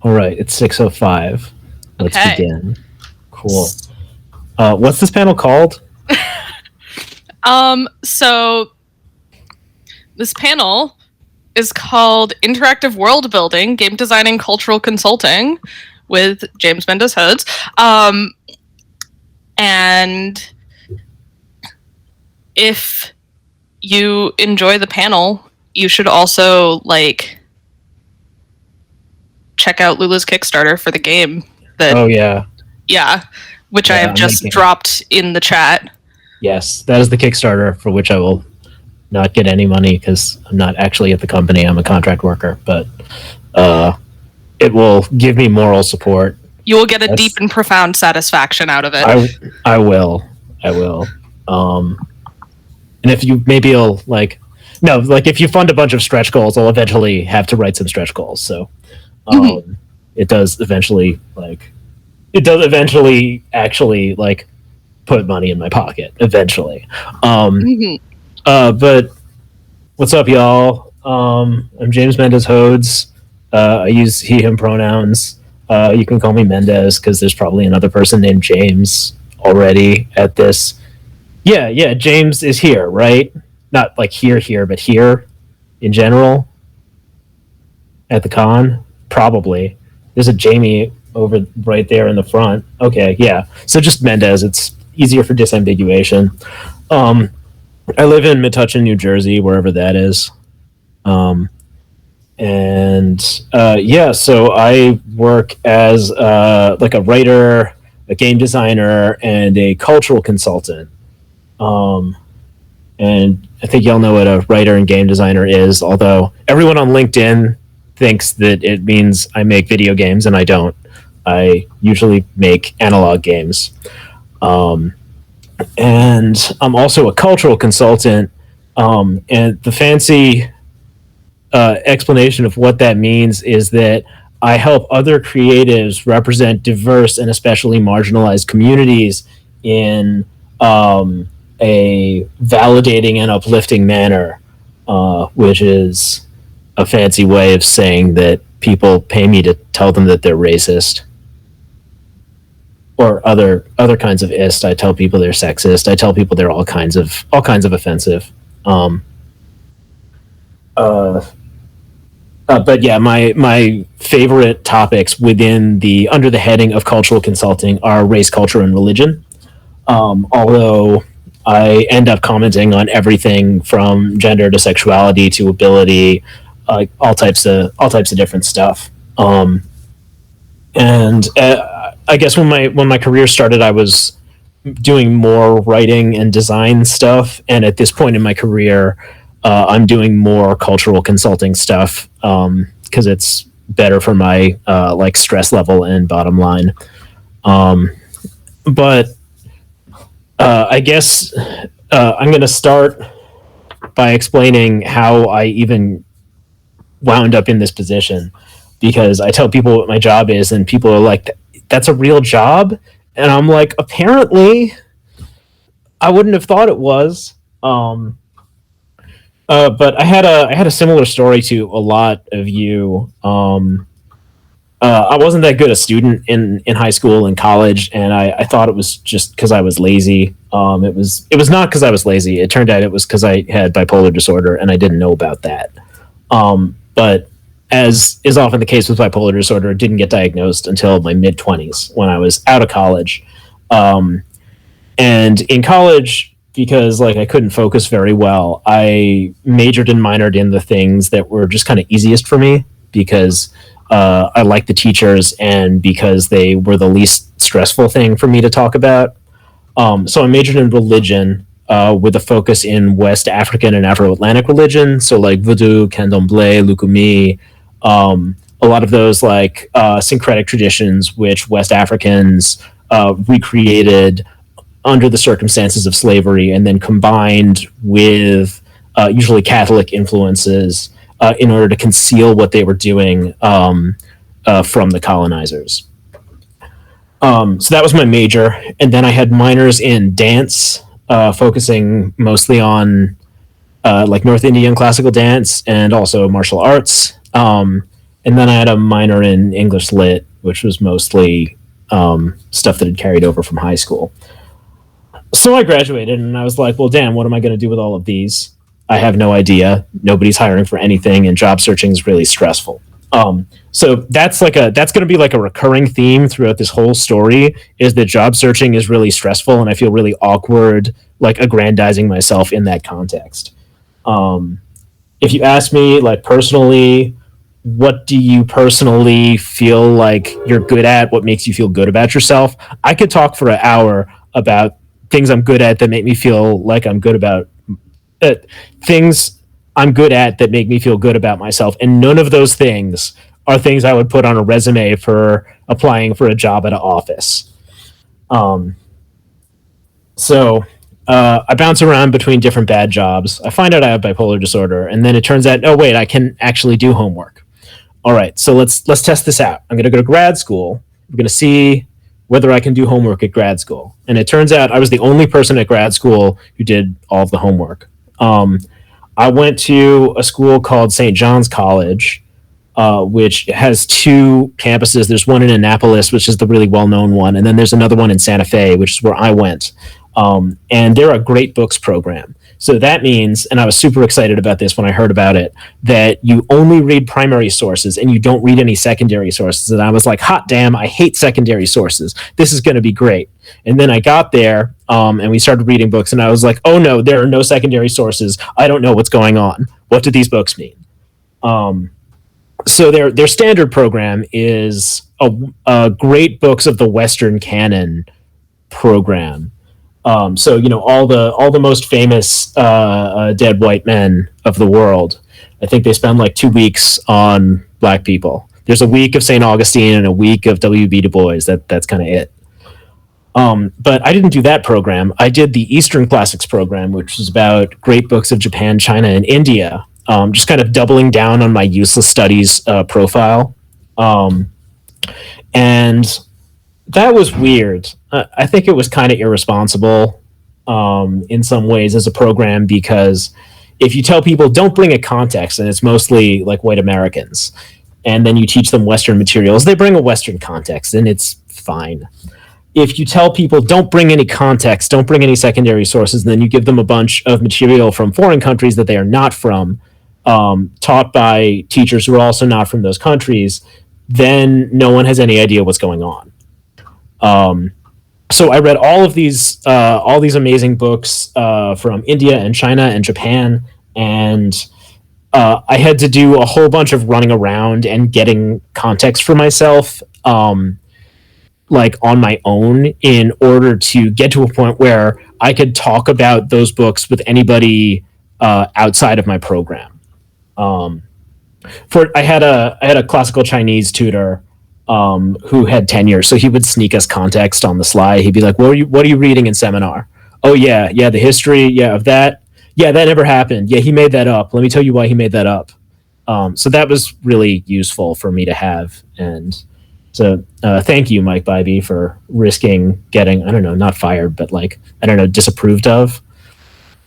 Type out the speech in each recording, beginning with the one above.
All right, it's 6:05. Let's Okay. begin. Cool. What's this panel called? So this panel is called Interactive Worldbuilding, Game Design and Cultural Consulting with James Mendez Hodes. And if you enjoy the panel, you should also check out Lula's Kickstarter for the game. Oh yeah, Which I have just dropped in the chat. Yes, that is the Kickstarter for which I will not get any money because I'm not actually at the company. I'm a contract worker, but it will give me moral support. You will get a deep and profound satisfaction out of it. I will. And if you if you fund a bunch of stretch goals, I'll eventually have to write some stretch goals. So it does eventually actually put money in my pocket eventually. But what's up, y'all? I'm James Mendez Hodes. I use he him pronouns. You can call me Mendez because there's probably another person named James already at this. Yeah, James is here, right? Not like here, but here in general at the con. Probably. There's a Jamie over right there in the front. Okay, yeah. So just Mendez. It's easier for disambiguation. I live in Metuchen, New Jersey, wherever that is. So I work as a writer, a game designer, and a cultural consultant. And I think y'all know what a writer and game designer is, although everyone on LinkedIn thinks that it means I make video games, and I don't. I usually make analog games. And I'm also a cultural consultant. And the fancy explanation of what that means is that I help other creatives represent diverse and especially marginalized communities in a validating and uplifting manner, which is a fancy way of saying that people pay me to tell them that they're racist. Or other kinds of ist. I tell people they're sexist. I tell people they're all kinds of offensive. But yeah, my favorite topics under the heading of cultural consulting are race, culture, and religion. Although I end up commenting on everything from gender to sexuality to ability, all types of different stuff. I guess when my career started, I was doing more writing and design stuff, and at this point in my career, I'm doing more cultural consulting stuff because it's better for my stress level and bottom line. But I guess I'm going to start by explaining how I even wound up in this position, because I tell people what my job is, and people are like, "That's a real job?" And I'm like, "Apparently, I wouldn't have thought it was." But I had a similar story to a lot of you. I wasn't that good a student in high school and college, and I thought it was just because I was lazy. It was not because I was lazy. It turned out it was because I had bipolar disorder, and I didn't know about that. But as is often the case with bipolar disorder, it didn't get diagnosed until my mid-20s when I was out of college. And in college, because I couldn't focus very well, I majored and minored in the things that were just kind of easiest for me, because I liked the teachers and because they were the least stressful thing for me to talk about. So I majored in religion with a focus in West African and Afro-Atlantic religion, so Vodou, Candomblé, Lukumi, a lot of those syncretic traditions which West Africans recreated under the circumstances of slavery, and then combined with usually Catholic influences in order to conceal what they were doing from the colonizers. So that was my major, and then I had minors in dance, focusing mostly on North Indian classical dance and also martial arts. And And then I had a minor in English Lit, which was mostly stuff that had carried over from high school. So I graduated and I was like, well, damn, what am I going to do with all of these? I have no idea. Nobody's hiring for anything, and job searching is really stressful. So that's going to be like a recurring theme throughout this whole story, is that job searching is really stressful, and I feel really awkward, like aggrandizing myself in that context. If you ask me, like personally, what do you personally feel like you're good at? What makes you feel good about yourself? I could talk for an hour about things I'm good at that make me feel like I'm good about things I'm good at that make me feel good about myself. And none of those things are things I would put on a resume for applying for a job at an office. So I bounce around between different bad jobs. I find out I have bipolar disorder, and then it turns out, oh wait, I can actually do homework. All right, so let's test this out. I'm going to go to grad school. We're going to see whether I can do homework at grad school. And it turns out I was the only person at grad school who did all of the homework. I went to a school called St. John's College, which has two campuses. There's one in Annapolis, which is the really well-known one, and then there's another one in Santa Fe, which is where I went. And they're a great books program. So that means, and I was super excited about this when I heard about it, that you only read primary sources and you don't read any secondary sources. And I was like, hot damn, I hate secondary sources. This is going to be great. And then I got there and we started reading books, and I was like, oh no, there are no secondary sources. I don't know what's going on. What do these books mean? So their standard program is a great books of the Western canon program. So all the most famous dead white men of the world. I think they spend like 2 weeks on black people. There's a week of St. Augustine and a week of W.B. Du Bois. That's kind of it. But I didn't do that program. I did the Eastern Classics program, which was about great books of Japan, China, and India. Just kind of doubling down on my useless studies profile. And that was weird. I think it was kind of irresponsible in some ways as a program, because if you tell people don't bring a context, and it's mostly like white Americans, and then you teach them Western materials, they bring a Western context and it's fine. If you tell people don't bring any context, don't bring any secondary sources, and then you give them a bunch of material from foreign countries that they are not from, taught by teachers who are also not from those countries, then no one has any idea what's going on. So I read all these amazing books from India and China and Japan, and I had to do a whole bunch of running around and getting context for myself, like on my own, in order to get to a point where I could talk about those books with anybody outside of my program. I had a classical Chinese tutor who had tenure, so he would sneak us context on the sly. He'd be like, what are you reading in seminar? Oh yeah, the history, of that. Yeah, that never happened. Yeah, he made that up. Let me tell you why he made that up. So that was really useful for me to have. And so thank you, Mike Bybee, for risking getting, I don't know, not fired, but like, I don't know, disapproved of,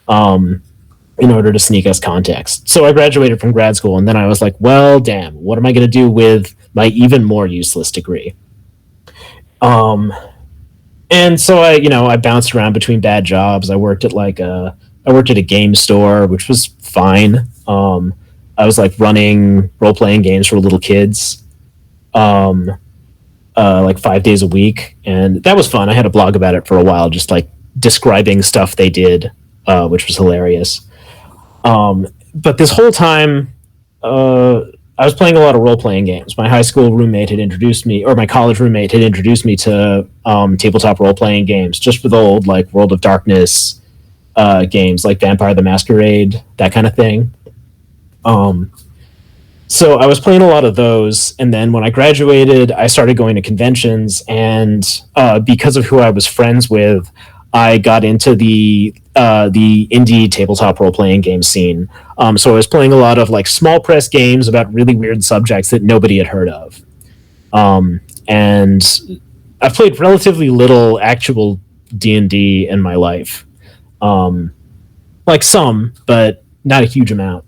in order to sneak us context. So I graduated from grad school, and then I was like, well, damn, what am I going to do with my even more useless degree? And so I bounced around between bad jobs. I worked at a game store, which was fine. I was like running role-playing games for little kids, like 5 days a week, and that was fun. I had a blog about it for a while, just like describing stuff they did, which was hilarious. But this whole time, I was playing a lot of role-playing games. My high school roommate had introduced me, or my college roommate had introduced me to tabletop role-playing games, just with old like World of Darkness games, like Vampire the Masquerade, that kind of thing. So I was playing a lot of those, and then when I graduated, I started going to conventions, and because of who I was friends with, I got into the indie tabletop role-playing game scene. So I was playing a lot of like small press games about really weird subjects that nobody had heard of. And I've played relatively little actual D&D in my life. Like some, but not a huge amount.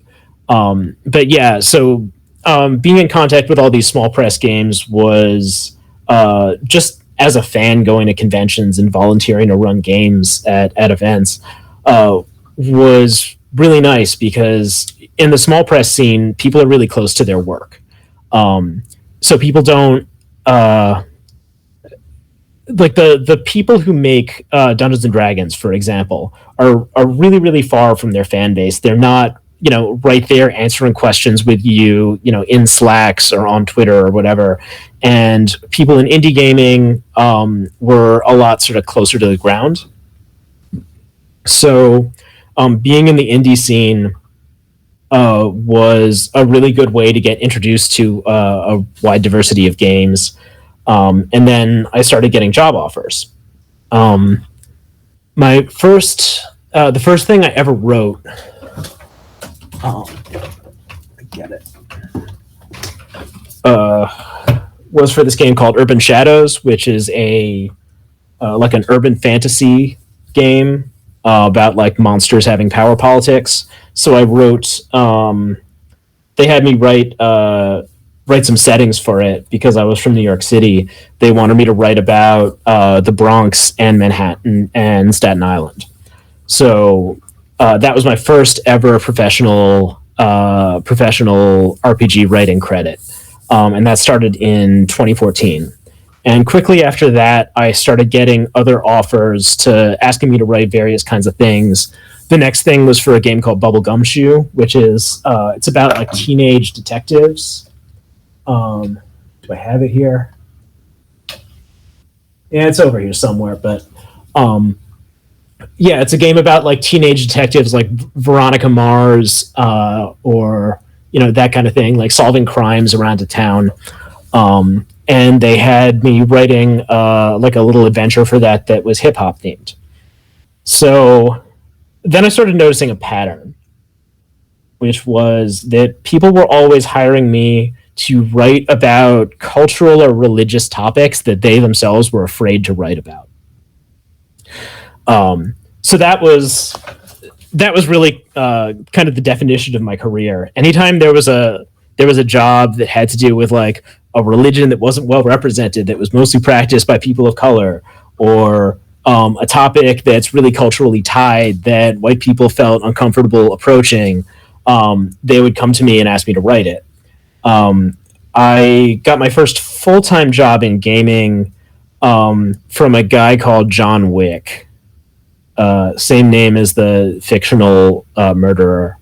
But yeah, so being in contact with all these small press games was just as a fan going to conventions and volunteering to run games at events was really nice because in the small press scene, people are really close to their work. So people don't like the people who make Dungeons and Dragons, for example, are really really far from their fan base. They're not right there answering questions with you in Slacks or on Twitter or whatever. And people in indie gaming were a lot sort of closer to the ground. So being in the indie scene was a really good way to get introduced to a wide diversity of games. And then I started getting job offers. My first, the first thing I ever wrote, I get it, was for this game called Urban Shadows, which is a like an urban fantasy game about like monsters having power politics. So I wrote. They had me write some settings for it because I was from New York City. They wanted me to write about the Bronx and Manhattan and Staten Island. So that was my first ever professional RPG writing credit, and that started in 2014. And quickly after that, I started getting other offers to asking me to write various kinds of things. The next thing was for a game called Bubble Gumshoe, which is it's about like teenage detectives. Do I have it here? Yeah, it's over here somewhere. But yeah, it's a game about like teenage detectives, like Veronica Mars, or that kind of thing, like solving crimes around a town. And they had me writing like a little adventure for that was hip hop themed. So then I started noticing a pattern, which was that people were always hiring me to write about cultural or religious topics that they themselves were afraid to write about. So that was really kind of the definition of my career. Anytime there was a job that had to do with like a religion that wasn't well represented, that was mostly practiced by people of color, or a topic that's really culturally tied that white people felt uncomfortable approaching, they would come to me and ask me to write it. I got my first full-time job in gaming from a guy called John Wick, same name as the fictional murderer.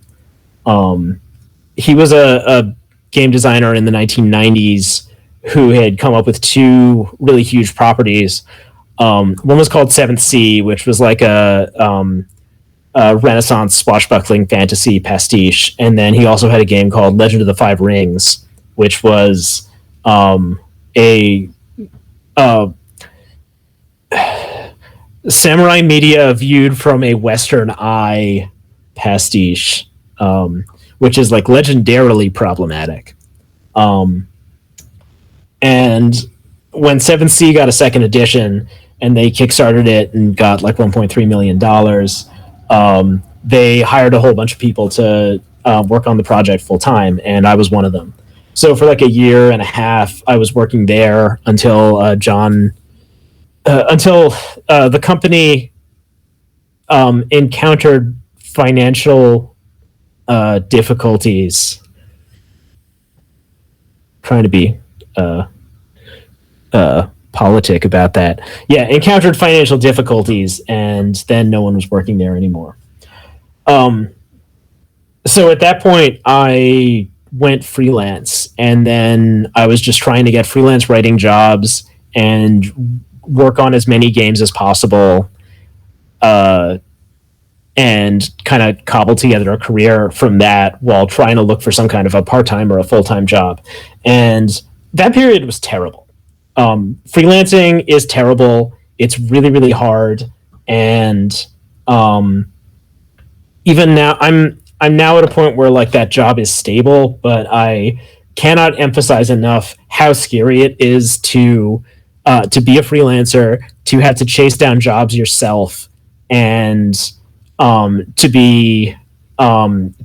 He was a game designer in the 1990s who had come up with two really huge properties. One was called Seventh Sea, which was like a Renaissance swashbuckling fantasy pastiche, and then he also had a game called Legend of the Five Rings, which was a samurai media viewed from a Western eye pastiche, which is like legendarily problematic. And when 7th Sea got a second edition and they kickstarted it and got like $1.3 million, they hired a whole bunch of people to work on the project full time, and I was one of them. So for like a year and a half, I was working there until the company encountered financial difficulties. Trying to be politic about that. Yeah, encountered financial difficulties, and then no one was working there anymore. So at that point, I went freelance, and then I was just trying to get freelance writing jobs and work on as many games as possible, and kind of cobble together a career from that while trying to look for some kind of a part-time or a full-time job. And that period was terrible. Freelancing is terrible. It's really, really hard. And even now, I'm now at a point where like that job is stable, but I cannot emphasize enough how scary it is to be a freelancer, to have to chase down jobs yourself, and to be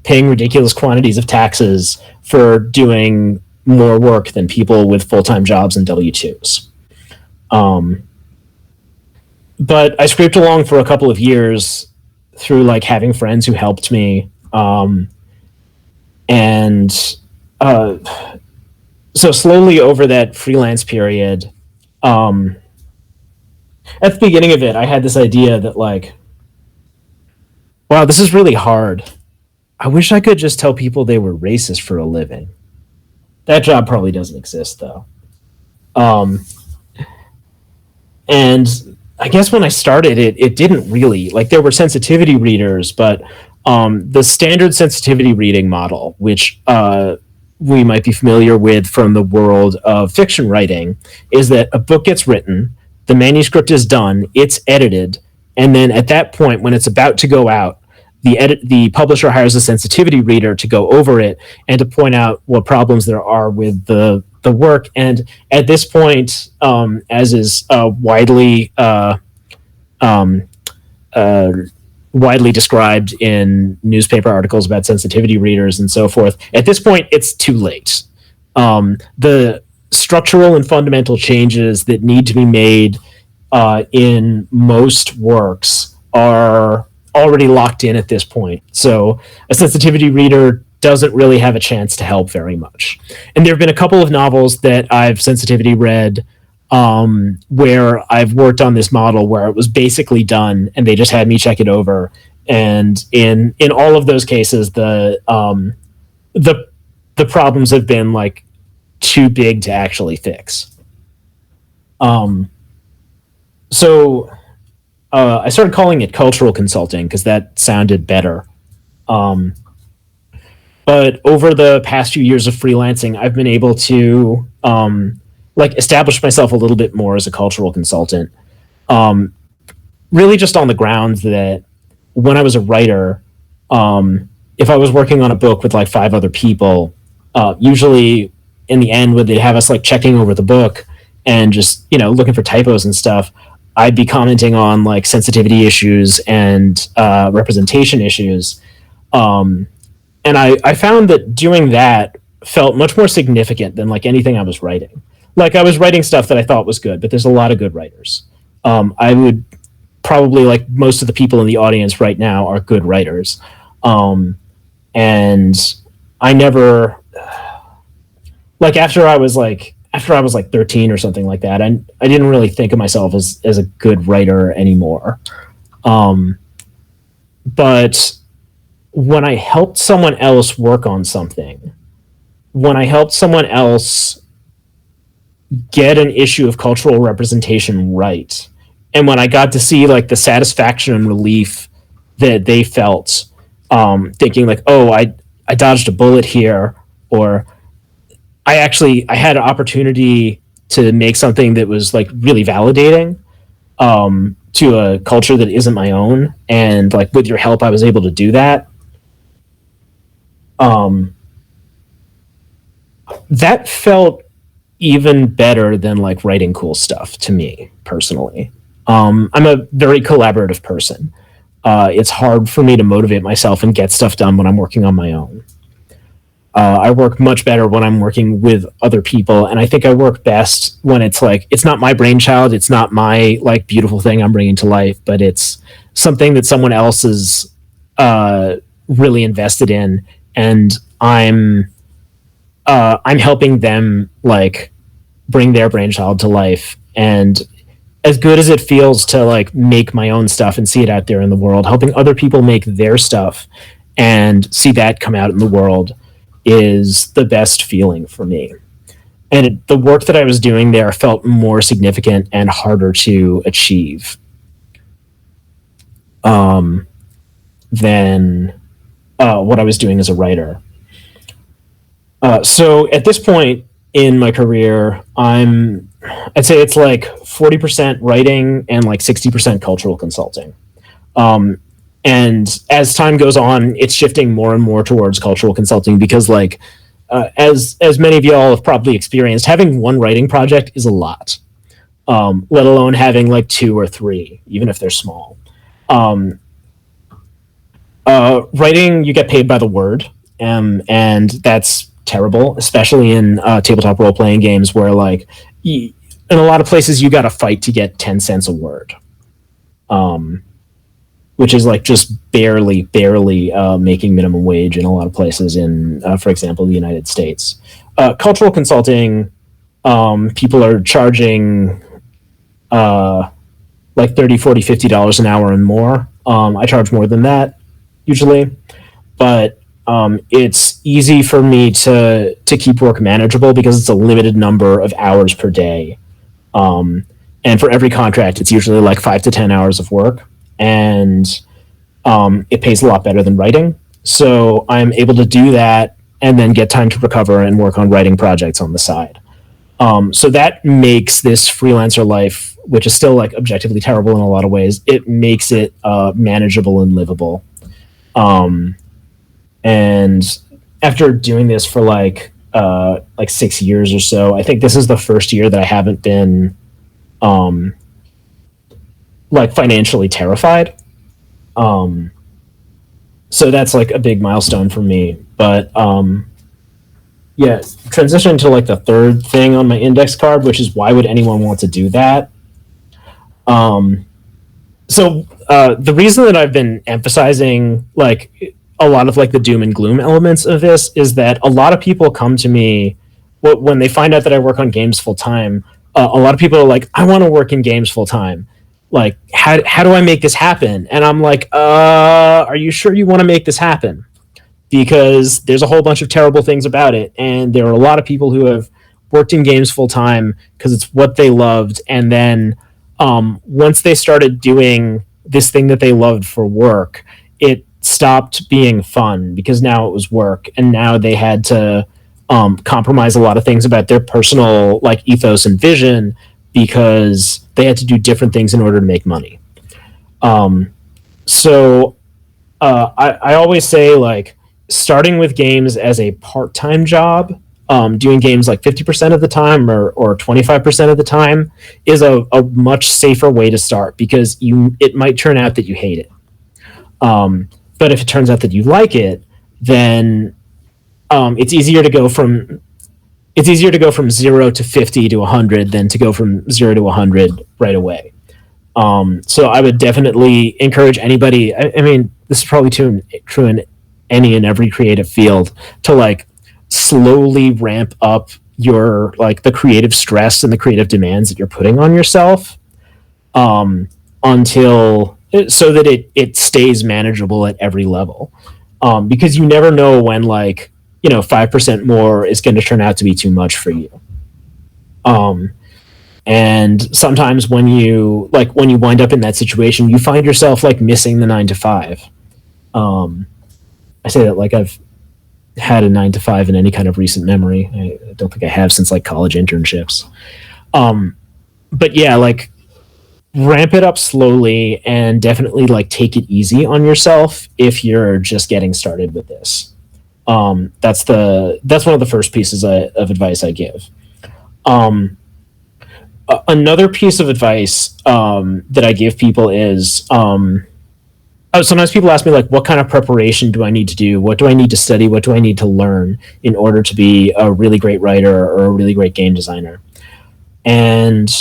paying ridiculous quantities of taxes for doing more work than people with full-time jobs and W-2s. But I scraped along for a couple of years through like having friends who helped me. And so slowly over that freelance period, at the beginning of it, I had this idea that like, wow, this is really hard. I wish I could just tell people they were racist for a living. That job probably doesn't exist though. And I guess when I started it didn't really like there were sensitivity readers, but the standard sensitivity reading model, which we might be familiar with from the world of fiction writing, is that a book gets written, the manuscript is done, it's edited, and then at that point, when it's about to go out, the publisher hires a sensitivity reader to go over it and to point out what problems there are with the work. And at this point, as is widely described in newspaper articles about sensitivity readers and so forth, at this point, it's too late. The structural and fundamental changes that need to be made in most works are already locked in at this point. So a sensitivity reader doesn't really have a chance to help very much. And there have been a couple of novels that I've sensitivity read where I've worked on this model where it was basically done and they just had me check it over. And in all of those cases, the problems have been like too big to actually fix. So I started calling it cultural consulting because that sounded better. But over the past few years of freelancing, I've been able to like establish myself a little bit more as a cultural consultant. Really just on the grounds that when I was a writer, if I was working on a book with like 5 other people, usually in the end, when they'd have us like checking over the book and just, looking for typos and stuff, I'd be commenting on like sensitivity issues and representation issues. And I found that doing that felt much more significant than like anything I was writing. Like I was writing stuff that I thought was good, but there's a lot of good writers. I would probably like most of the people in the audience right now are good writers. And I never like after I was like 13 or something like that, I didn't really think of myself as a good writer anymore. But when I helped someone else work on something, when I helped someone else get an issue of cultural representation right, and when I got to see like the satisfaction and relief that they felt, thinking like, oh, I dodged a bullet here, or I had an opportunity to make something that was like really validating to a culture that isn't my own, and like with your help I was able to do that. That felt even better than like writing cool stuff to me personally. I'm a very collaborative person. It's hard for me to motivate myself and get stuff done when I'm working on my own. I work much better when I'm working with other people, and I think I work best when it's like it's not my brainchild, it's not my like beautiful thing I'm bringing to life, but it's something that someone else is really invested in, and I'm helping them like bring their brainchild to life. And as good as it feels to like make my own stuff and see it out there in the world, helping other people make their stuff and see that come out in the world is the best feeling for me. And the work that I was doing there felt more significant and harder to achieve than what I was doing as a writer. So at this point in my career, I'd say it's like 40% writing and like 60% cultural consulting. And as time goes on, it's shifting more and more towards cultural consulting because, like, as many of y'all have probably experienced, having one writing project is a lot. Let alone having like 2 or 3, even if they're small. Writing, you get paid by the word, and that's terrible, especially in tabletop role playing games where like in a lot of places you got to fight to get 10 cents a word, which is like just barely making minimum wage in a lot of places in, for example, the United States. Cultural consulting, people are charging like 30, 40, $50 an hour and more. I charge more than that usually, but it's easy for me to keep work manageable because it's a limited number of hours per day. And for every contract, it's usually like 5 to 10 hours of work, and it pays a lot better than writing. So I'm able to do that and then get time to recover and work on writing projects on the side. So that makes this freelancer life, which is still like objectively terrible in a lot of ways, it makes it manageable and livable. And after doing this for like 6 years or so, I think this is the first year that I haven't been like financially terrified. So that's like a big milestone for me. But yeah, transitioning to like the third thing on my index card, which is why would anyone want to do that? The reason that I've been emphasizing like a lot of like the doom and gloom elements of this is that a lot of people come to me when they find out that I work on games full time. A lot of people are like, I want to work in games full time. Like, how do I make this happen? And I'm like, are you sure you want to make this happen? Because there's a whole bunch of terrible things about it, and there are a lot of people who have worked in games full time because it's what they loved, and then once they started doing this thing that they loved for work, it stopped being fun because now it was work, and now they had to compromise a lot of things about their personal like ethos and vision because they had to do different things in order to make money. So I always say like starting with games as a part-time job, doing games like 50% of the time or 25% of the time is a much safer way to start because it might turn out that you hate it. But if it turns out that you like it, then it's easier to go from 0 to 50 to 100 than to go from 0 to 100 right away. So I would definitely encourage anybody. I mean, this is probably true in any and every creative field to like slowly ramp up your like the creative stress and the creative demands that you're putting on yourself until so that it stays manageable at every level. Because you never know when like 5% more is going to turn out to be too much for you. And sometimes when you wind up in that situation, you find yourself like missing the 9 to 5. I say that like I've had a 9 to 5 in any kind of recent memory. I don't think I have since like college internships. But yeah, like ramp it up slowly and definitely like take it easy on yourself if you're just getting started with this. That's one of the first pieces of advice I give. Another piece of advice that I give people is sometimes people ask me like, what kind of preparation do I need to do? What do I need to study? What do I need to learn in order to be a really great writer or a really great game designer? And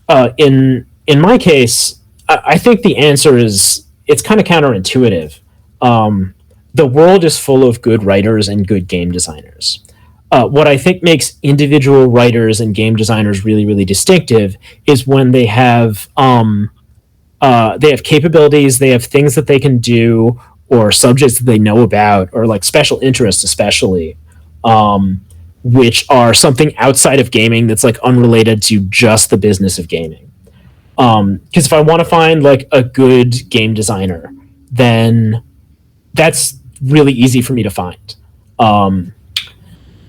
in my case, I think the answer is it's kind of counterintuitive. The world is full of good writers and good game designers. What I think makes individual writers and game designers really, really distinctive is when they have capabilities, they have things that they can do, or subjects that they know about, or like special interests, especially, which are something outside of gaming that's like unrelated to just the business of gaming. Because if I want to find like a good game designer, then that's really easy for me to find.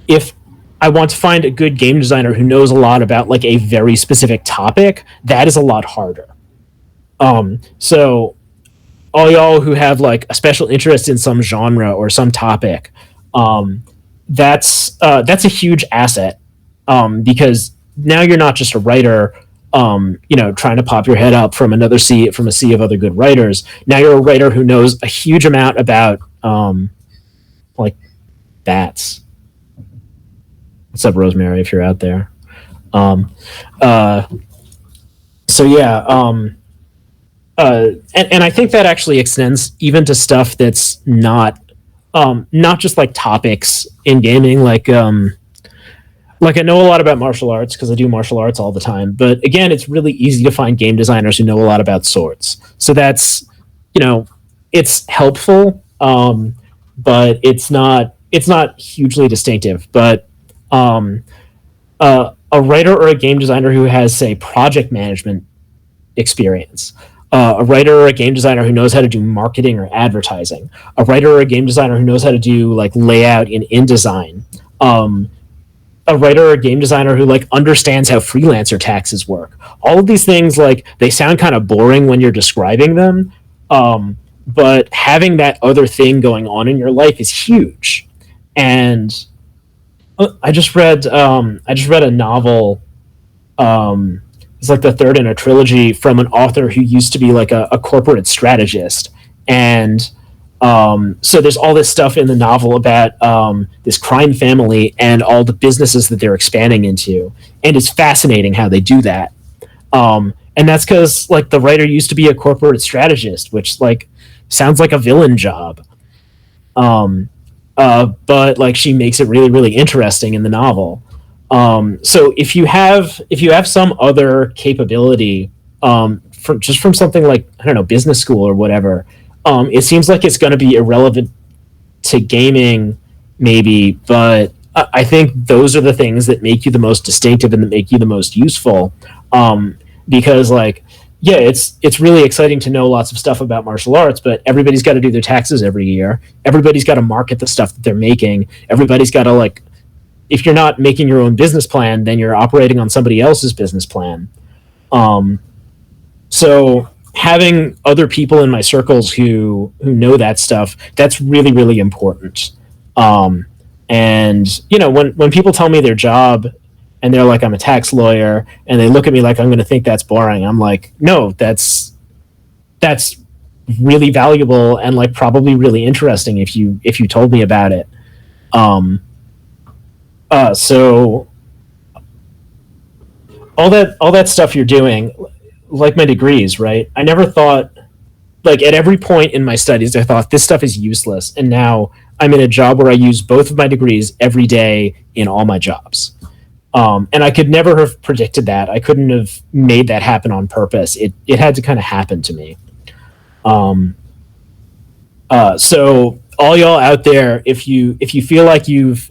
If I want to find a good game designer who knows a lot about like a very specific topic, that is a lot harder. So all y'all who have like a special interest in some genre or some topic, that's a huge asset, because now you're not just a writer, trying to pop your head up from a sea of other good writers. Now you're a writer who knows a huge amount about like bats. What's up, Rosemary, if you're out there? So yeah, and I think that actually extends even to stuff that's not just like topics in gaming, like I know a lot about martial arts because I do martial arts all the time. But again, it's really easy to find game designers who know a lot about swords. So that's, it's helpful, but it's not hugely distinctive. But a writer or a game designer who has, say, project management experience, a writer or a game designer who knows how to do marketing or advertising, a writer or a game designer who knows how to do like layout in InDesign, a writer or a game designer who like understands how freelancer taxes work. All of these things, like, they sound kind of boring when you're describing them, but having that other thing going on in your life is huge. And I just read a novel. It's like the third in a trilogy from an author who used to be like a corporate strategist. And so there's all this stuff in the novel about this crime family and all the businesses that they're expanding into. And it's fascinating how they do that. And that's because like the writer used to be a corporate strategist, which like sounds like a villain job. But like she makes it really, really interesting in the novel. So if you have some other capability, from something like, I don't know, business school or whatever, it seems like it's going to be irrelevant to gaming, maybe, but I think those are the things that make you the most distinctive and that make you the most useful. Because like, yeah, it's really exciting to know lots of stuff about martial arts, but everybody's got to do their taxes every year. Everybody's got to market the stuff that they're making. Everybody's got to, like, if you're not making your own business plan, then you're operating on somebody else's business plan. So having other people in my circles who know that stuff, that's really, really important. And when people tell me their job and they're like, I'm a tax lawyer, and they look at me like I'm going to think that's boring, I'm like, no, that's really valuable and like probably really interesting if you told me about it. So all that stuff you're doing, like my degrees, right? I never thought, like, at every point in my studies, I thought this stuff is useless. And now I'm in a job where I use both of my degrees every day in all my jobs. And I could never have predicted that. I couldn't have made that happen on purpose. It had to kind of happen to me. So all y'all out there, if you feel like you've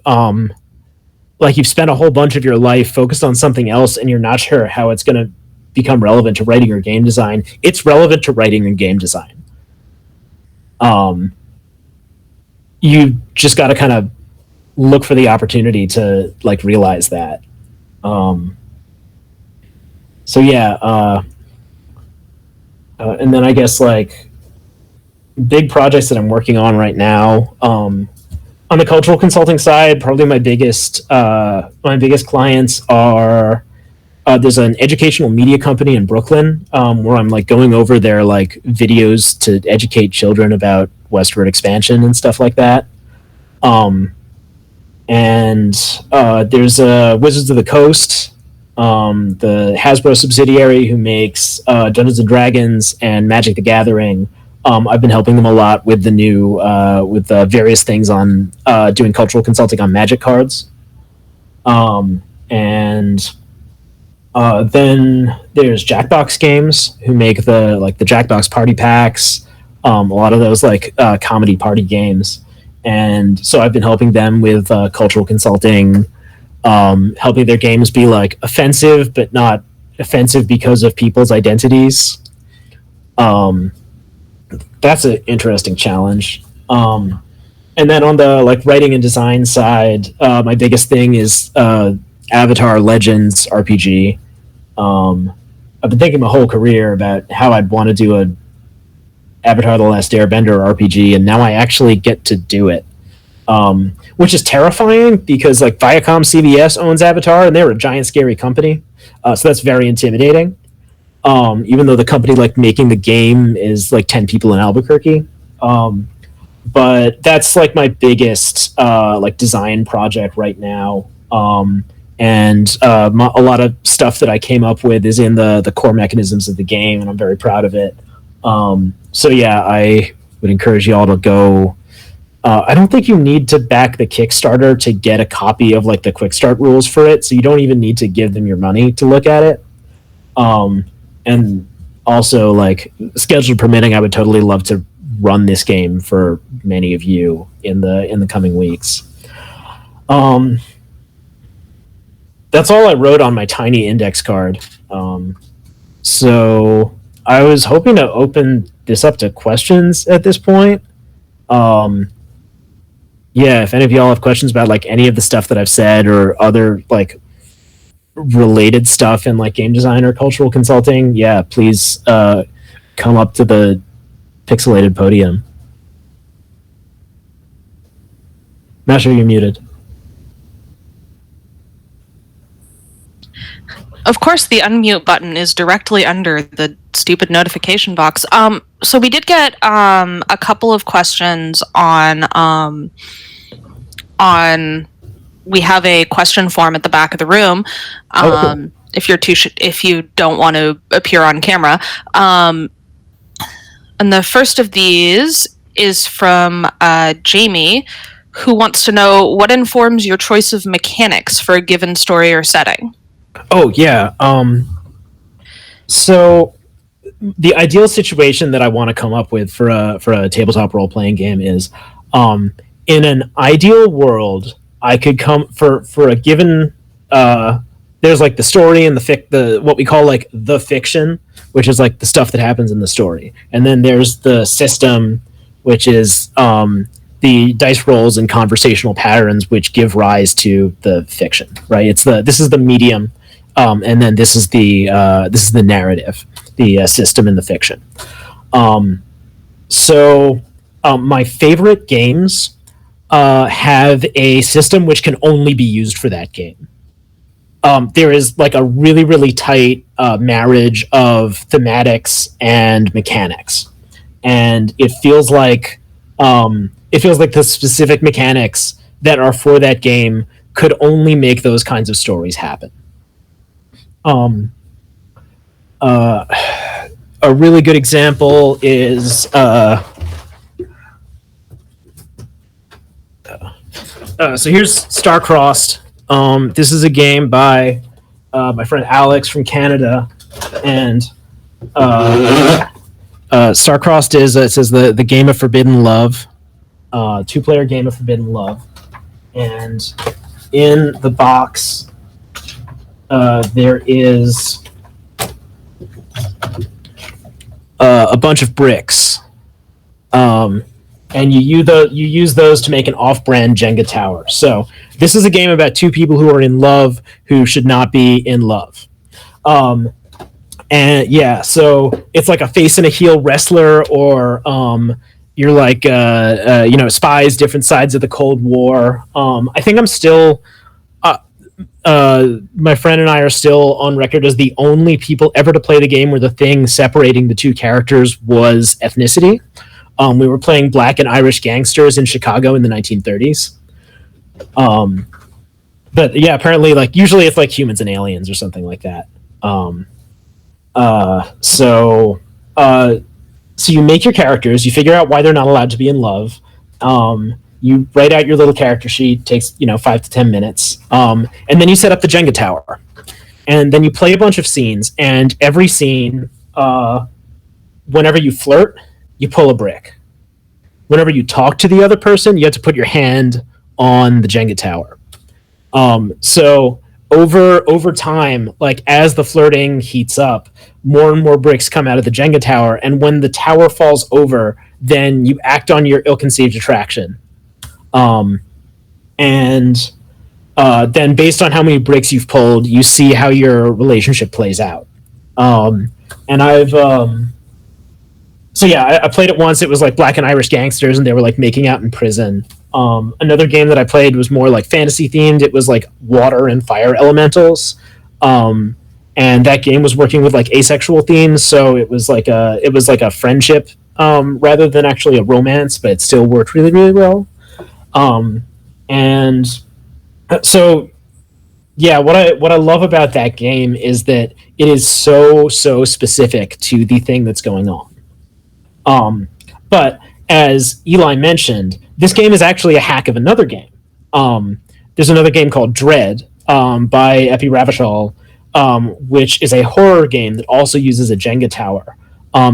spent a whole bunch of your life focused on something else and you're not sure how it's going to become relevant to writing or game design, it's relevant to writing and game design. You just got to kind of look for the opportunity to like realize that. So yeah, and then I guess like big projects that I'm working on right now. On the cultural consulting side, probably my biggest clients are there's an educational media company in Brooklyn where I'm like going over their like videos to educate children about westward expansion and stuff like that. And there's Wizards of the Coast, the Hasbro subsidiary who makes Dungeons and Dragons and Magic the Gathering. I've been helping them a lot with the new with various things on doing cultural consulting on Magic cards. And then there's Jackbox Games, who make the Jackbox party packs, a lot of those like comedy party games. And so I've been helping them with cultural consulting, helping their games be like offensive, but not offensive because of people's identities. That's an interesting challenge. And then on the like writing and design side, my biggest thing is Avatar Legends RPG. I've been thinking my whole career about how I'd want to do a Avatar The Last Airbender RPG, and now I actually get to do it. which is terrifying because like Viacom CBS owns Avatar and they're a giant scary company, so that's very intimidating. Even though the company like making the game is like 10 people in Albuquerque. But that's like my biggest like design project right now. And a lot of stuff that I came up with is in the core mechanisms of the game, and I'm very proud of it. So yeah, I would encourage you all to go. I don't think you need to back the Kickstarter to get a copy of like the quick start rules for it, so you don't even need to give them your money to look at it. And also, like, schedule permitting, I would totally love to run this game for many of you in the coming weeks. That's all I wrote on my tiny index card. So I was hoping to open this up to questions at this point. Yeah, if any of y'all have questions about like any of the stuff that I've said or other like related stuff in like game design or cultural consulting, yeah, please come up to the pixelated podium. Not sure you're muted. Of course, the unmute button is directly under the stupid notification box. So we did get a couple of questions on. We have a question form at the back of the room. Cool. If you don't want to appear on camera, and the first of these is from Jamie, who wants to know what informs your choice of mechanics for a given story or setting. Oh yeah. So the ideal situation that I want to come up with for a tabletop role playing game is, in an ideal world, I could come for a given. There's like the story and the what we call like the fiction, which is like the stuff that happens in the story, and then there's the system, which is the dice rolls and conversational patterns which give rise to the fiction. Right? This is the medium. And then this is the narrative, the system in the fiction. So my favorite games have a system which can only be used for that game. There is like a really, really tight marriage of thematics and mechanics, and it feels like the specific mechanics that are for that game could only make those kinds of stories happen. A really good example is so here's Star-Crossed. This is a game by my friend Alex from Canada, and Star-Crossed is it says the game of forbidden love, 2-player game of forbidden love, and in the box there is a bunch of bricks, and you use those to make an off-brand Jenga tower. So this is a game about two people who are in love who should not be in love. And yeah, so it's like a face and a heel wrestler, or you're like spies, different sides of the Cold War. I think I'm still my friend and I are still on record as the only people ever to play the game where the thing separating the two characters was ethnicity. We were playing Black and Irish gangsters in Chicago in the 1930s. But yeah, apparently, like, usually it's like humans and aliens or something like that. So you make your characters, you figure out why they're not allowed to be in love. You write out your little character sheet, takes 5 to 10 minutes, and then you set up the Jenga tower, and then you play a bunch of scenes. And every scene, whenever you flirt, you pull a brick. Whenever you talk to the other person, you have to put your hand on the Jenga tower. So over time, like as the flirting heats up, more and more bricks come out of the Jenga tower, and when the tower falls over, then you act on your ill-conceived attraction. Then based on how many bricks you've pulled, you see how your relationship plays out. And I've I played it once. It was like Black and Irish gangsters, and they were like making out in prison. Another game that I played was more like fantasy themed. It was like water and fire elementals. And that game was working with like asexual themes, so it was like a friendship rather than actually a romance, but it still worked really really well. And so yeah, what I love about that game is that it is so specific to the thing that's going on. But as Eli mentioned, this game is actually a hack of another game. There's another game called Dread by Epi Ravachol, which is a horror game that also uses a Jenga tower.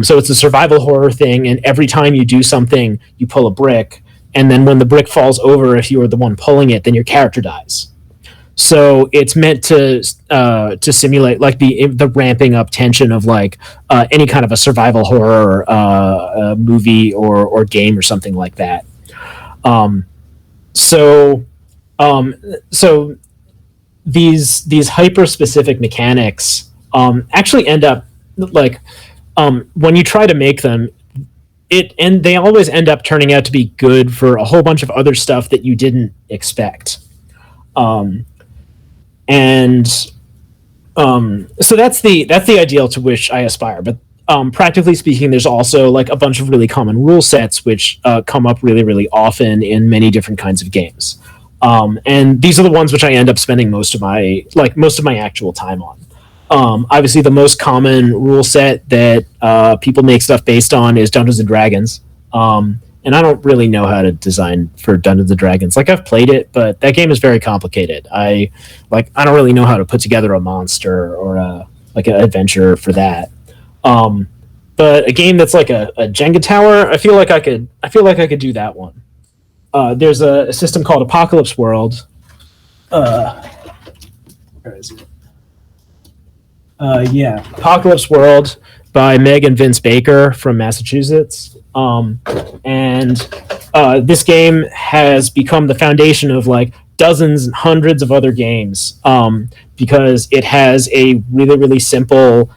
So it's a survival horror thing, and every time you do something, you pull a brick, and then when the brick falls over, if you are the one pulling it, then your character dies. So it's meant to simulate like the ramping up tension of like any kind of a survival horror movie or game or something like that. Um, so so these hyper specific mechanics actually end up like when you try to make them, and they always end up turning out to be good for a whole bunch of other stuff that you didn't expect. Um, and So that's the ideal to which I aspire. But practically speaking, there's also like a bunch of really common rule sets which come up really really often in many different kinds of games. And these are the ones which I end up spending most of my actual time on. Obviously, the most common rule set that people make stuff based on is Dungeons and Dragons. And I don't really know how to design for Dungeons and Dragons. Like I've played it, but that game is very complicated. I don't really know how to put together a monster or like an adventure for that. Um, but a game that's like a Jenga tower, I feel like I could do that one. There's a system called Apocalypse World. Uh, where is it? Yeah, Apocalypse World by Meg and Vince Baker from Massachusetts. And this game has become the foundation of like dozens and hundreds of other games because it has a really really simple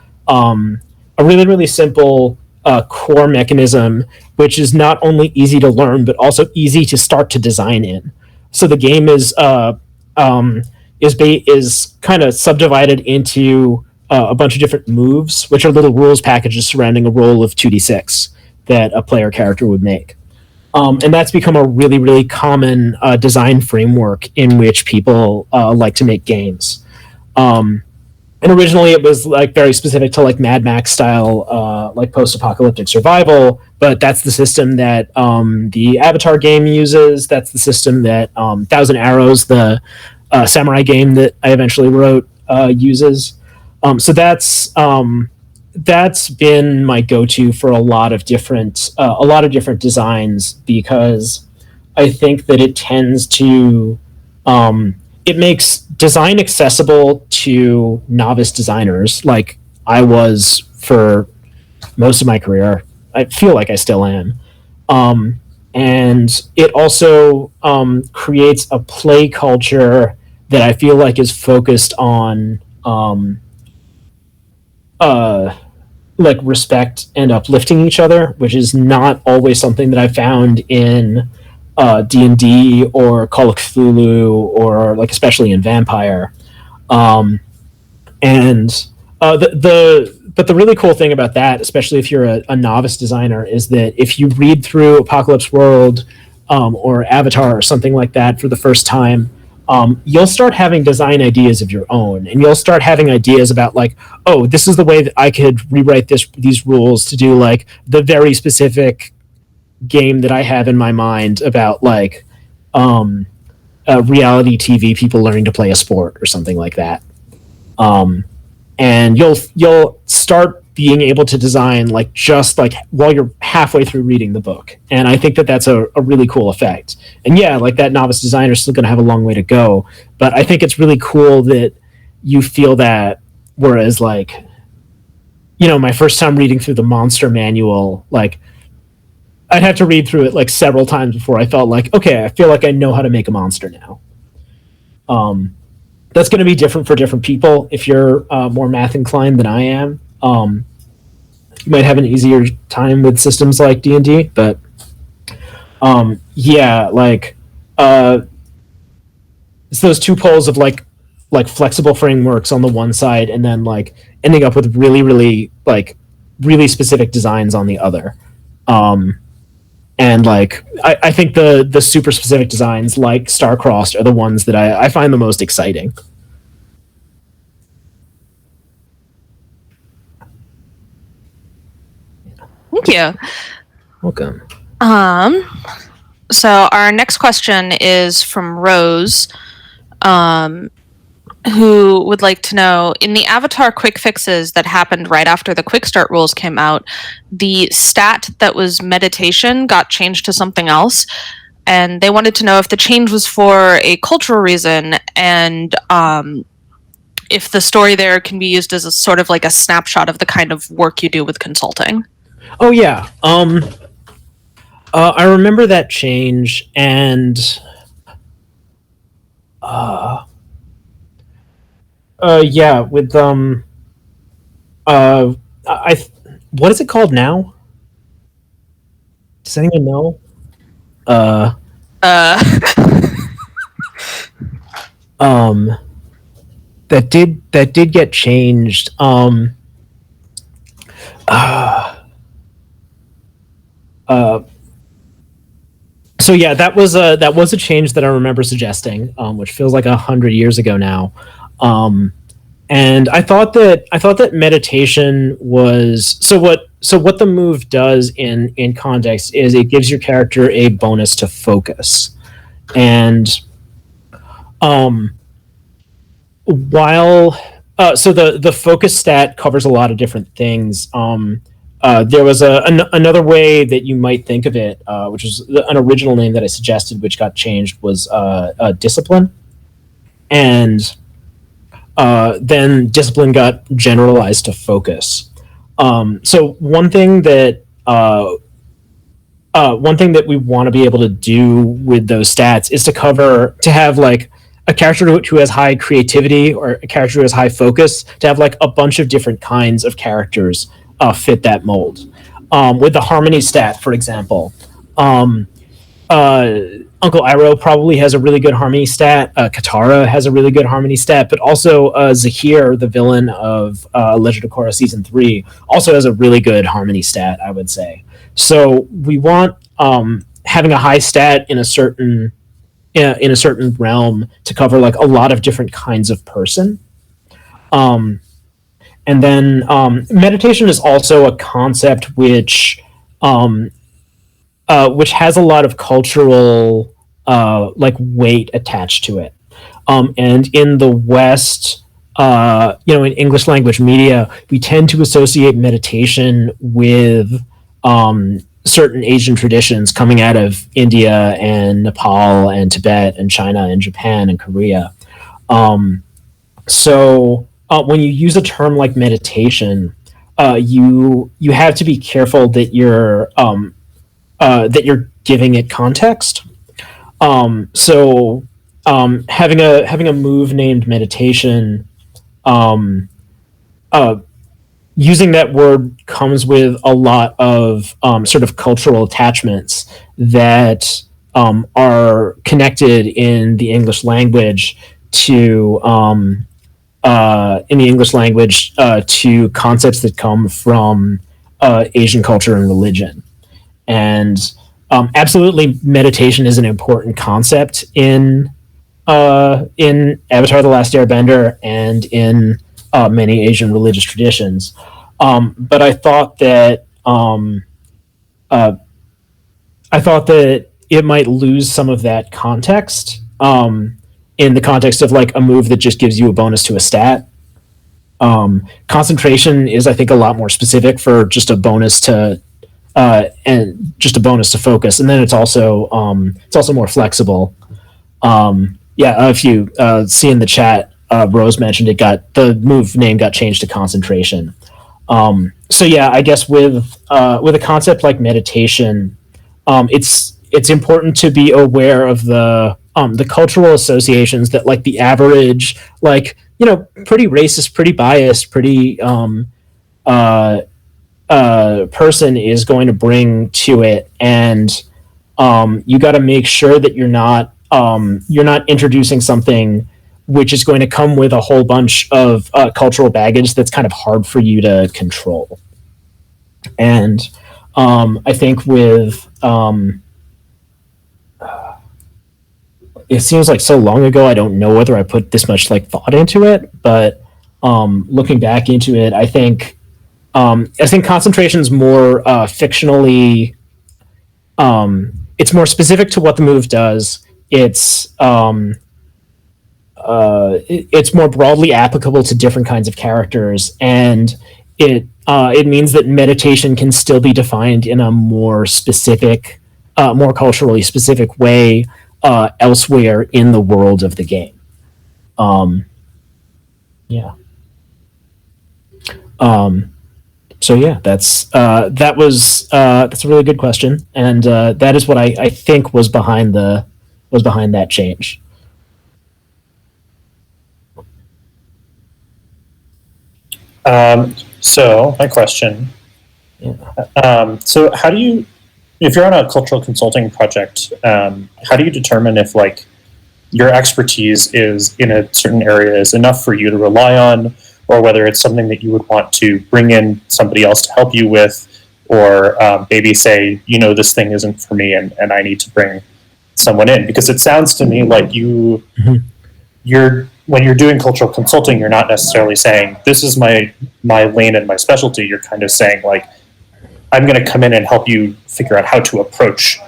core mechanism, which is not only easy to learn but also easy to start to design in. So the game is kind of subdivided into a bunch of different moves, which are little rules packages surrounding a roll of 2d6 that a player character would make. And that's become a really, really common design framework in which people like to make games. And originally it was like very specific to like Mad Max style, like post-apocalyptic survival, but that's the system that the Avatar game uses. That's the system that Thousand Arrows, the samurai game that I eventually wrote, uses. So that's been my go-to for a lot of different designs because I think that it tends to it makes design accessible to novice designers like I was for most of my career. I feel like I still am. And it also creates a play culture that I feel like is focused on uh, like respect and uplifting each other, which is not always something that I found in D&D or Call of Cthulhu or like especially in Vampire. Um, and but the really cool thing about that, especially if you're a novice designer, is that if you read through Apocalypse World or Avatar or something like that for the first time, you'll start having design ideas of your own, and you'll start having ideas about like, oh, this is the way that I could rewrite these rules to do like the very specific game that I have in my mind about like reality TV people learning to play a sport or something like that. Um, and you'll start being able to design like just like while you're halfway through reading the book, and I think that that's a really cool effect. And yeah, like that novice designer is still going to have a long way to go, but I think it's really cool that you feel that. Whereas like, my first time reading through the monster manual, like I'd have to read through it like several times before I felt like, okay, I feel like I know how to make a monster now. um, that's going to be different for different people. If you're more math inclined than I am, you might have an easier time with systems like D&D. But yeah, like it's those two poles of like flexible frameworks on the one side, and then like ending up with really specific designs on the other. And like I think the super specific designs like Starcrossed are the ones that I find the most exciting. Thank you. Welcome. So our next question is from Rose, who would like to know, in the Avatar quick fixes that happened right after the quick start rules came out, the stat that was meditation got changed to something else. And they wanted to know if the change was for a cultural reason, and if the story there can be used as a sort of like a snapshot of the kind of work you do with consulting. Oh yeah. I remember that change, and yeah, with I what is it called now? Does anyone know? Uh, That did get changed. So yeah, that was a change that I remember suggesting, which feels like 100 years ago now. And I thought that meditation was what the move does in context is it gives your character a bonus to focus. And while so the focus stat covers a lot of different things. There was another way that you might think of it, which is an original name that I suggested, which got changed, was discipline, and then discipline got generalized to focus. So one thing that we want to be able to do with those stats is to have like a character who has high creativity, or a character who has high focus, to have like a bunch of different kinds of characters fit that mold. With the harmony stat, for example, Uncle Iroh probably has a really good harmony stat. Katara has a really good harmony stat, but also Zahir, the villain of Legend of Korra Season 3, also has a really good harmony stat, I would say. So we want having a high stat in a certain realm to cover like a lot of different kinds of person. And then meditation is also a concept which has a lot of cultural like weight attached to it. And in the West, in English language media, we tend to associate meditation with certain Asian traditions coming out of India and Nepal and Tibet and China and Japan and Korea. So when you use a term like meditation, you have to be careful that you're giving it context. So having a move named meditation, using that word comes with a lot of sort of cultural attachments that are connected in the English language to to concepts that come from Asian culture and religion. And absolutely, meditation is an important concept in Avatar: The Last Airbender and in many Asian religious traditions. But I thought that it might lose some of that context in the context of like a move that just gives you a bonus to a stat. Concentration is, I think, a lot more specific for just a bonus to focus, and then it's also more flexible. If you see in the chat, Rose mentioned the move name got changed to concentration. So yeah, I guess with a concept like meditation, it's important to be aware of the cultural associations that like the average, like, pretty racist, pretty biased, pretty person is going to bring to it, and you got to make sure that you're not you're not introducing something which is going to come with a whole bunch of cultural baggage that's kind of hard for you to control. And I think with it seems like so long ago, I don't know whether I put this much like thought into it, but looking back into it, I think concentration's more fictionally. It's more specific to what the move does. It's it's more broadly applicable to different kinds of characters, and it means that meditation can still be defined in a more specific, more culturally specific way elsewhere in the world of the game. Yeah. So yeah, that's a really good question, and that is what I think was behind that change. So my question. Yeah. So how do you, if you're on a cultural consulting project, how do you determine if like your expertise is in a certain area is enough for you to rely on, or whether it's something that you would want to bring in somebody else to help you with, or maybe say, this thing isn't for me and I need to bring someone in? Because it sounds to me like when you're doing cultural consulting, you're not necessarily saying, this is my lane and my specialty. You're kind of saying, like, I'm going to come in and help you figure out how to approach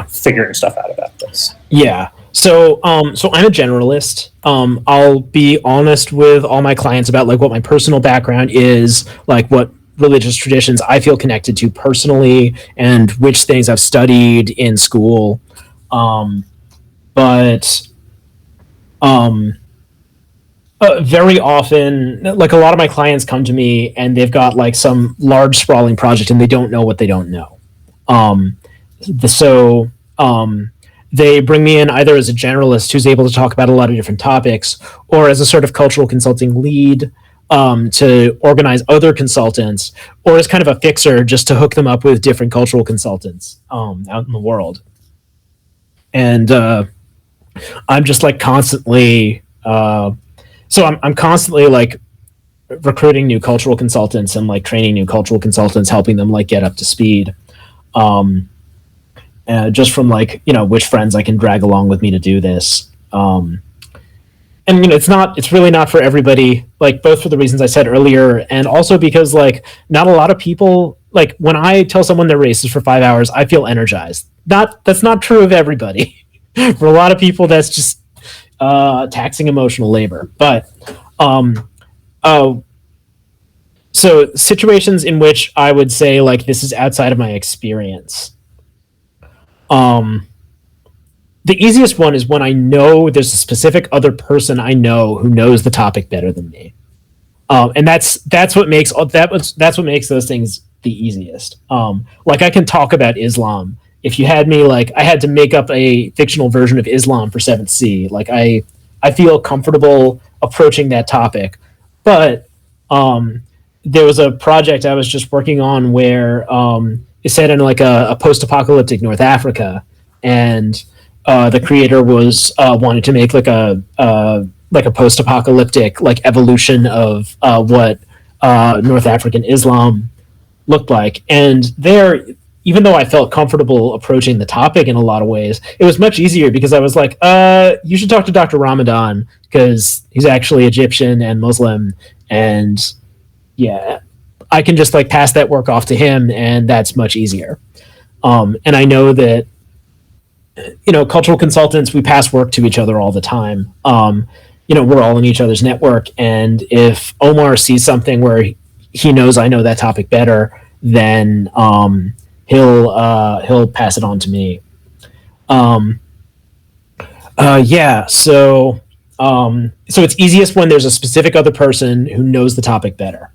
figuring stuff out about this. Yeah. So I'm a generalist. I'll be honest with all my clients about like what my personal background is, like what religious traditions I feel connected to personally, and which things I've studied in school. Very often, like a lot of my clients come to me and they've got like some large sprawling project and they don't know what they don't know. They bring me in either as a generalist who's able to talk about a lot of different topics, or as a sort of cultural consulting lead to organize other consultants, or as kind of a fixer just to hook them up with different cultural consultants out in the world. And I'm just like constantly, I'm constantly like recruiting new cultural consultants and like training new cultural consultants, helping them like get up to speed. Just from like, which friends I can drag along with me to do this. And it's really not for everybody, like both for the reasons I said earlier, and also because like not a lot of people, like when I tell someone they're racist for 5 hours, I feel energized. That's not true of everybody. For a lot of people, that's just taxing emotional labor. But so situations in which I would say like this is outside of my experience. The easiest one is when I know there's a specific other person I know who knows the topic better than me, and that's what makes those things the easiest. Like I can talk about Islam. If you had me, like I had to make up a fictional version of Islam for 7th C. Like I feel comfortable approaching that topic, but there was a project I was just working on where it's set in like a post-apocalyptic North Africa, and the creator was wanted to make like a post-apocalyptic like evolution of what North African Islam looked like. And there, even though I felt comfortable approaching the topic in a lot of ways, it was much easier because I was like, you should talk to Dr. Ramadan because he's actually Egyptian and Muslim, and yeah, I can just like pass that work off to him, and that's much easier. And I know that, cultural consultants, we pass work to each other all the time. We're all in each other's network, and if Omar sees something where he knows I know that topic better, then he'll pass it on to me. So it's easiest when there's a specific other person who knows the topic better.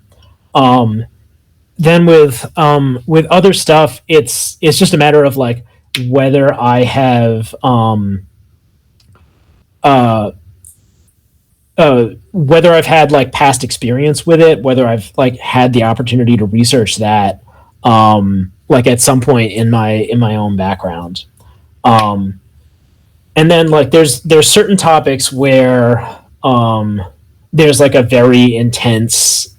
Then with other stuff, it's just a matter of like whether I have whether I've had like past experience with it, whether I've like had the opportunity to research that like at some point in my own background. and then like there's certain topics where there's like a very intense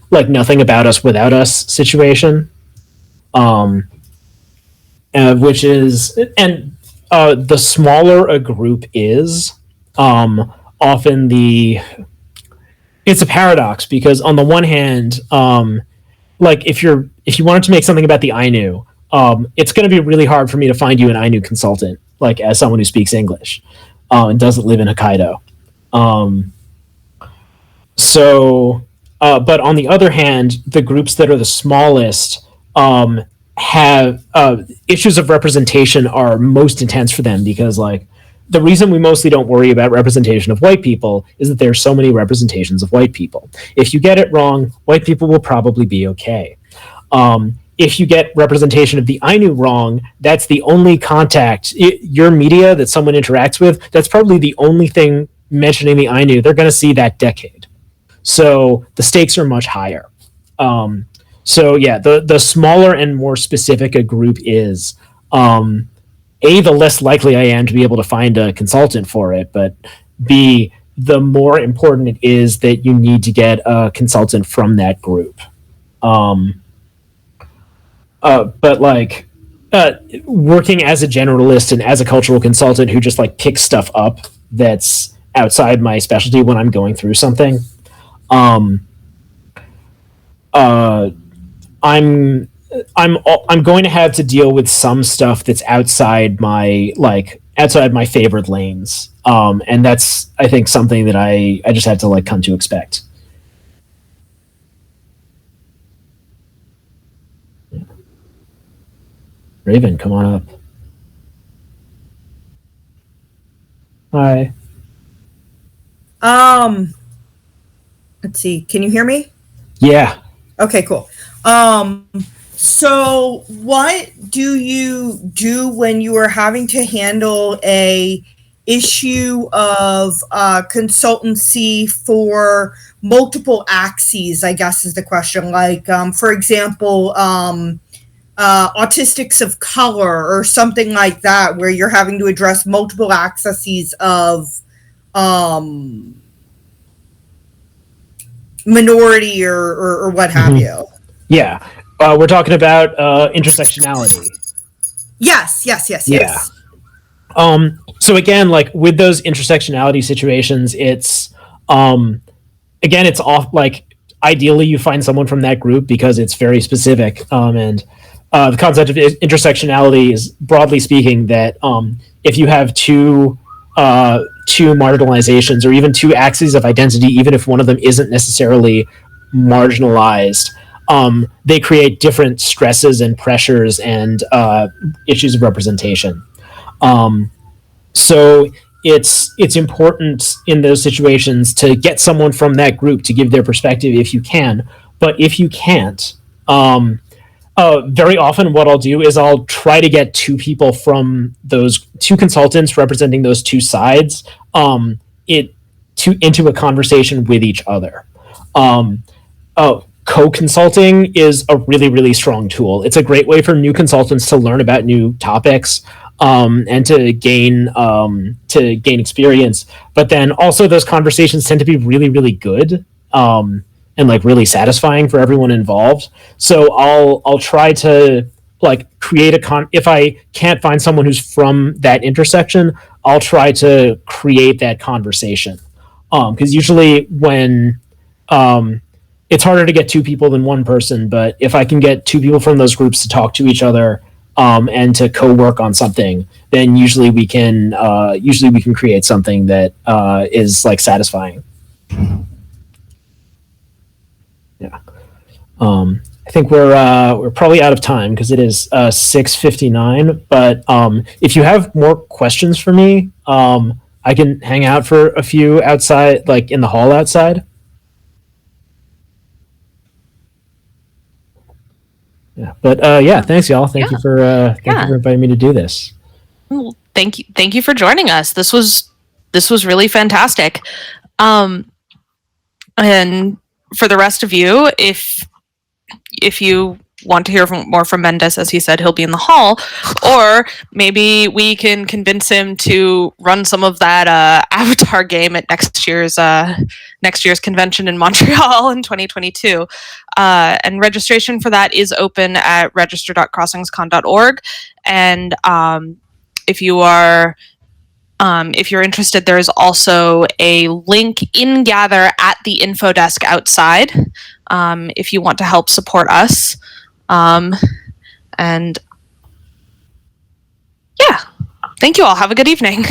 like nothing about us without us situation, um, which is and the smaller a group is, often the it's a paradox because on the one hand, like if you wanted to make something about the Ainu, it's going to be really hard for me to find you an Ainu consultant, like as someone who speaks English and doesn't live in Hokkaido. Um, but on the other hand, the groups that are the smallest have issues of representation are most intense for them because like the reason we mostly don't worry about representation of white people is that there are so many representations of white people. If you get it wrong, white people will probably be okay. If you get representation of the Ainu wrong, that's the only contact, your media that someone interacts with, that's probably the only thing mentioning the Ainu they're going to see that decade. So the stakes are much higher. So yeah, the smaller and more specific a group is, A, the less likely I am to be able to find a consultant for it, but B, the more important it is that you need to get a consultant from that group. But like working as a generalist and as a cultural consultant who just like picks stuff up that's outside my specialty when I'm going through something, um, uh, I'm going to have to deal with some stuff that's outside my favored lanes, and that's I think something that I just have to like come to expect. Raven, come on up. Hi. Um, let's see. Can you hear me? Yeah. Okay, cool. So what do you do when you are having to handle a issue of consultancy for multiple axes, I guess is the question. Like, for example, autistics of color or something like that, where you're having to address multiple axes of minority or what have you. Yeah. We're talking about intersectionality. Yes. Yeah. So again, like with those intersectionality situations, it's again, it's off like ideally you find someone from that group because it's very specific. And the concept of intersectionality is broadly speaking that if you have two marginalizations or even two axes of identity, even if one of them isn't necessarily marginalized, they create different stresses and pressures and issues of representation. So it's important in those situations to get someone from that group to give their perspective if you can. But if you can't, very often what I'll do is I'll try to get two people from those two consultants representing those two sides into a conversation with each other. Co-consulting is a really, really strong tool. It's a great way for new consultants to learn about new topics and to gain experience. But then also those conversations tend to be really, really good and like really satisfying for everyone involved. So I'll try to like create if I can't find someone who's from that intersection, I'll try to create that conversation. Because usually when it's harder to get two people than one person, but if I can get two people from those groups to talk to each other and to co-work on something, then usually we can create something that is like satisfying. Yeah. I think we're probably out of time because it is 6:59. But if you have more questions for me, I can hang out for a few outside, like in the hall outside. Yeah, but yeah, thanks y'all. Thank you for inviting me to do this. Well, thank you for joining us. This was really fantastic. And for the rest of you, if you want to hear more from Mendez, as he said, he'll be in the hall, or maybe we can convince him to run some of that Avatar game at next year's convention in Montreal in 2022. And registration for that is open at register.crossingscon.org. And if you're interested, there is also a link in Gather at the info desk outside if you want to help support us. And yeah, thank you all. Have a good evening.